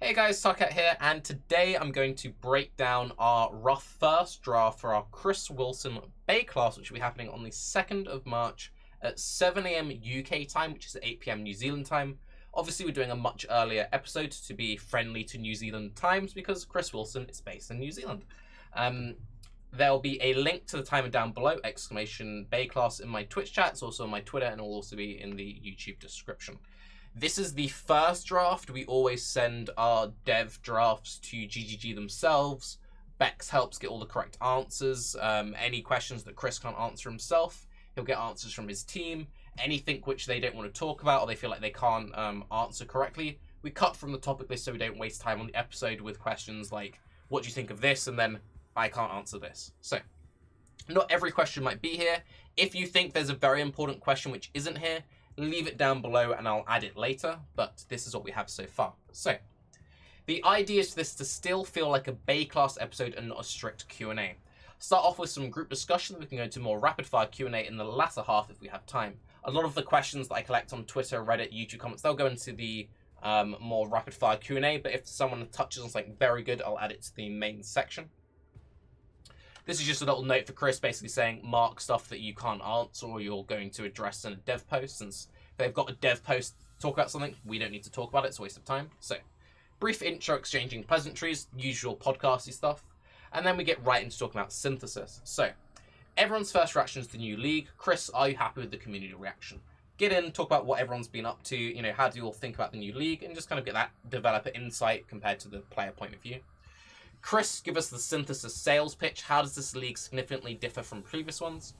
Hey guys, Tarke here, and today I'm going to break down our rough first draft for our Chris Wilson Baeclast, which will be happening on the 2nd of March at 7 AM UK time, which is 8 PM New Zealand time. Obviously, we're doing a much earlier episode to be friendly to New Zealand times because Chris Wilson is based in New Zealand. There'll be a link to the timer down below, exclamation Baeclast, in my Twitch chat. It's also on my Twitter and will also be in the YouTube description. This is the first draft. We always send our dev drafts to GGG themselves. Bex helps get all the correct answers. Any questions that Chris can't answer himself, he'll get answers from his team. Anything which they don't want to talk about or they feel like they can't answer correctly, we cut from the topic list so we don't waste time on the episode with questions like, what do you think of this? And then, I can't answer this. So, not every question might be here. If you think there's a very important question which isn't here, leave it down below and I'll add it later, but this is what we have so far. So, the idea is for this to still feel like a Baeclast episode and not a strict Q&A. Start off with some group discussion, we can go into more rapid-fire Q&A in the latter half if we have time. A lot of the questions that I collect on Twitter, Reddit, YouTube comments, they'll go into the more rapid-fire Q&A, but if someone touches on something very good, I'll add it to the main section. This is just a little note for Chris, basically saying mark stuff that you can't answer or you're going to address in a dev post. Since they've got a dev post to talk about something, we don't need to talk about it. It's a waste of time. So, brief intro, exchanging pleasantries, usual podcasty stuff. And then we get right into talking about synthesis. So, everyone's first reaction to the new league. Chris, are you happy with the community reaction? Get in, talk about what everyone's been up to. You know, how do you all think about the new league? And just kind of get that developer insight compared to the player point of view. Chris, give us the synthesis sales pitch. How does this league significantly differ from previous ones?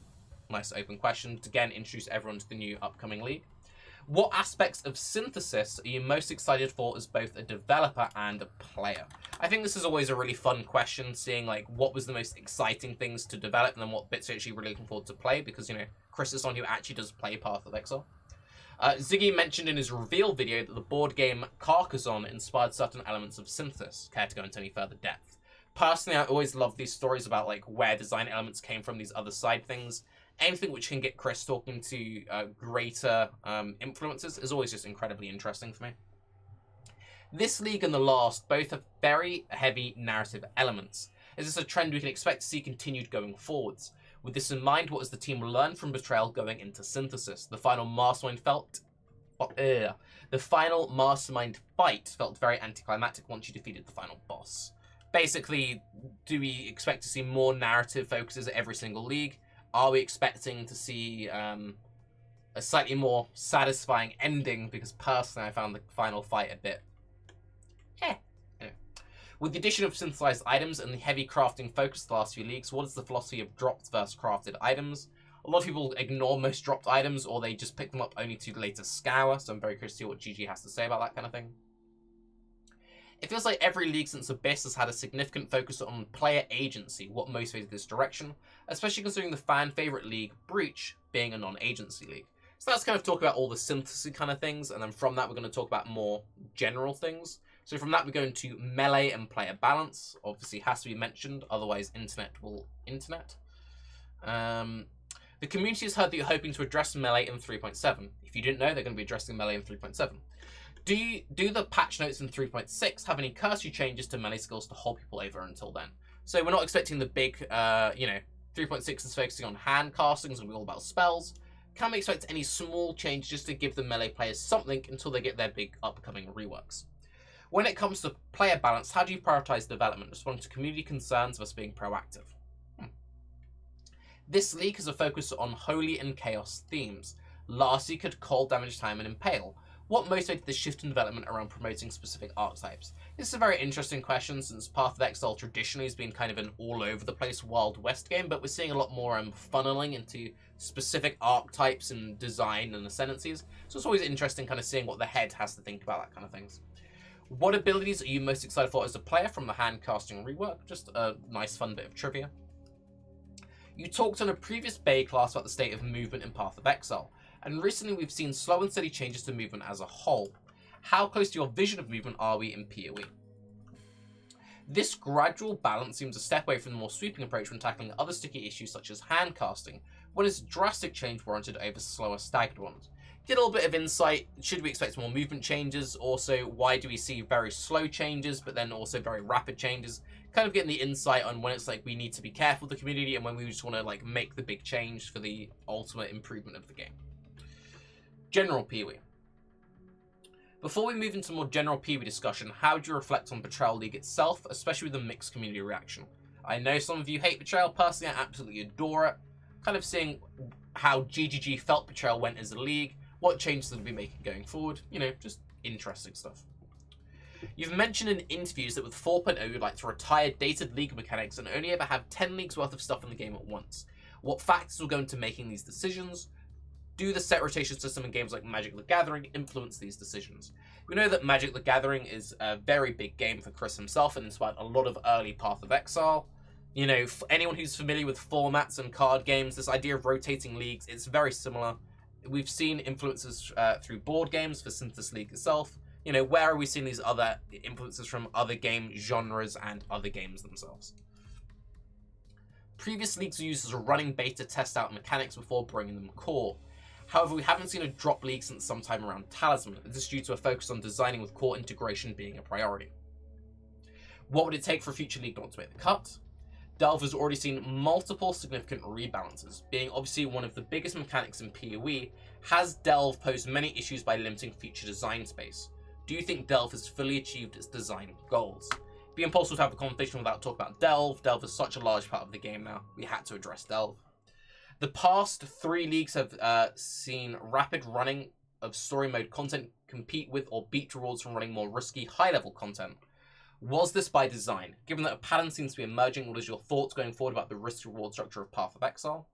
Nice open question to again introduce everyone to the new upcoming league. What aspects of synthesis are you most excited for as both a developer and a player? I think this is always a really fun question, seeing like what was the most exciting things to develop and then what bits are actually really looking forward to play, because, you know, Chris is someone who actually does play Path of Exile. Ziggy mentioned in his reveal video that the board game Carcassonne inspired certain elements of synthesis. Care to go into any further depth? Personally, I always love these stories about like where design elements came from, these other side things. Anything which can get Chris talking to greater influences is always just incredibly interesting for me. This league and the last both have very heavy narrative elements. Is this a trend we can expect to see continued going forwards? With this in mind, what has the team learned from Betrayal going into Synthesis? The final mastermind fight felt very anticlimactic once you defeated the final boss. Basically, do we expect to see more narrative focuses at every single league? Are we expecting to see a slightly more satisfying ending? Because personally, I found the final fight a bit With the addition of synthesized items and the heavy crafting focus the last few leagues, what is the philosophy of dropped versus crafted items? A lot of people ignore most dropped items, or they just pick them up only to later scour, so I'm very curious to see what GG has to say about that kind of thing. It feels like every league since Abyss has had a significant focus on player agency, what motivated this direction, especially considering the fan-favorite league, Breach, being a non-agency league. So let's kind of talk about all the synthesis kind of things, and then from that we're going to talk about more general things. So from that we go into melee and player balance. Obviously has to be mentioned, otherwise internet will internet. The community has heard that you're hoping to address melee in 3.7. If you didn't know, they're going to be addressing melee in 3.7. Do the patch notes in 3.6 have any cursory changes to melee skills to hold people over until then? So we're not expecting the big, 3.6 is focusing on hand casting, it's going to be all about spells. Can we expect any small change just to give the melee players something until they get their big upcoming reworks? When it comes to player balance, how do you prioritize development, responding to community concerns versus being proactive? This league has a focus on holy and chaos themes. Last league had cold damage time and impale. What motivated the shift in development around promoting specific archetypes? This is a very interesting question, since Path of Exile traditionally has been kind of an all-over-the-place Wild West game, but we're seeing a lot more funneling into specific archetypes and design and ascendancies. So it's always interesting kind of seeing what the head has to think about that kind of things. What abilities are you most excited for as a player from the hand casting rework? Just a nice fun bit of trivia. You talked on a previous Baeclast about the state of movement in Path of Exile, and recently we've seen slow and steady changes to movement as a whole. How close to your vision of movement are we in PoE? This gradual balance seems a step away from the more sweeping approach when tackling other sticky issues such as hand casting, when is drastic change warranted over slower staggered ones? Get a little bit of insight. Should we expect more movement changes? Also, why do we see very slow changes, but then also very rapid changes? Kind of getting the insight on when it's like we need to be careful with the community and when we just want to like make the big change for the ultimate improvement of the game. General PoE. Before we move into more general PoE discussion, how do you reflect on Betrayal League itself, especially with the mixed community reaction? I know some of you hate Betrayal. Personally, I absolutely adore it. Kind of seeing how GGG felt Betrayal went as a league, what changes they'll be making going forward. You know, just interesting stuff. You've mentioned in interviews that with 4.0 you'd like to retire dated league mechanics and only ever have 10 leagues worth of stuff in the game at once. What factors will go into making these decisions? Do the set rotation system in games like Magic the Gathering influence these decisions? We know that Magic the Gathering is a very big game for Chris himself and inspired a lot of early Path of Exile. You know, for anyone who's familiar with formats and card games, this idea of rotating leagues, it's very similar. We've seen influences through board games for Synthesis League itself. You know, where are we seeing these other influences from other game genres and other games themselves? Previous leagues were used as a running beta to test out mechanics before bringing them core. However, we haven't seen a drop league since sometime around Talisman. This is due to a focus on designing with core integration being a priority. What would it take for a future league not to make the cut? Delve has already seen multiple significant rebalances. Being obviously one of the biggest mechanics in PoE, has Delve posed many issues by limiting future design space? Do you think Delve has fully achieved its design goals? It'd be impossible to have a conversation without talking about Delve. Delve is such a large part of the game now. We had to address Delve. The past 3 leagues have seen rapid running of story mode content compete with or beat rewards from running more risky high-level content. Was this by design? Given that a pattern seems to be emerging, what is your thoughts going forward about the risk-reward structure of Path of Exile?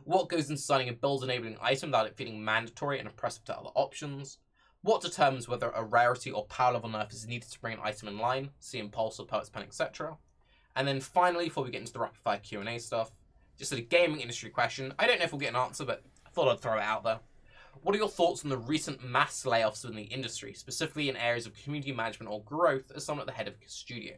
What goes into designing a build-enabling item without it feeling mandatory and oppressive to other options? What determines whether a rarity or power level nerf is needed to bring an item in line? See Impulse or Poet's Pen, etc. And then finally, before we get into the rapid-fire Q&A stuff, just a gaming industry question. I don't know if we'll get an answer, but I thought I'd throw it out there. What are your thoughts on the recent mass layoffs in the industry, specifically in areas of community management or growth, as someone at the head of a studio?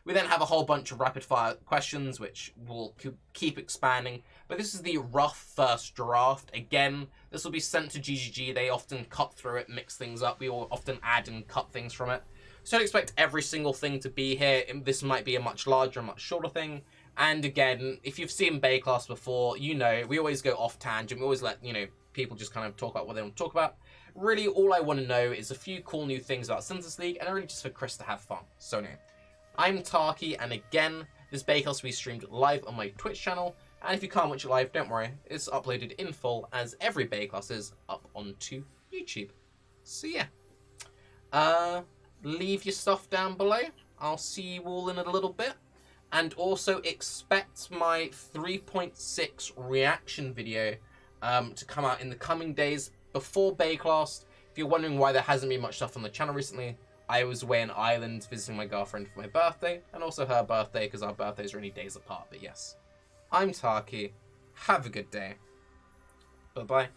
We then have a whole bunch of rapid-fire questions, which will keep expanding. But this is the rough first draft. Again, this will be sent to GGG. They often cut through it, mix things up. We will often add and cut things from it. So don't expect every single thing to be here. This might be a much larger, much shorter thing. And again, if you've seen Baeclast before, you know, we always go off tangent. We always let, you know, people just kind of talk about what they want to talk about. Really, all I want to know is a few cool new things about Synthesis League, and really just for Chris to have fun. So no. I'm Tarke, and again, this Baeclast will be streamed live on my Twitch channel, and if you can't watch it live, don't worry, it's uploaded in full, as every Baeclast is, up onto YouTube. So yeah. Leave your stuff down below. I'll see you all in a little bit. And also expect my 3.6 reaction video to come out in the coming days before Baeclast. If you're wondering why there hasn't been much stuff on the channel recently, I was away in Ireland visiting my girlfriend for my birthday, and also her birthday, because our birthdays are only days apart. But yes, I'm Tarke. Have a good day. Bye-bye.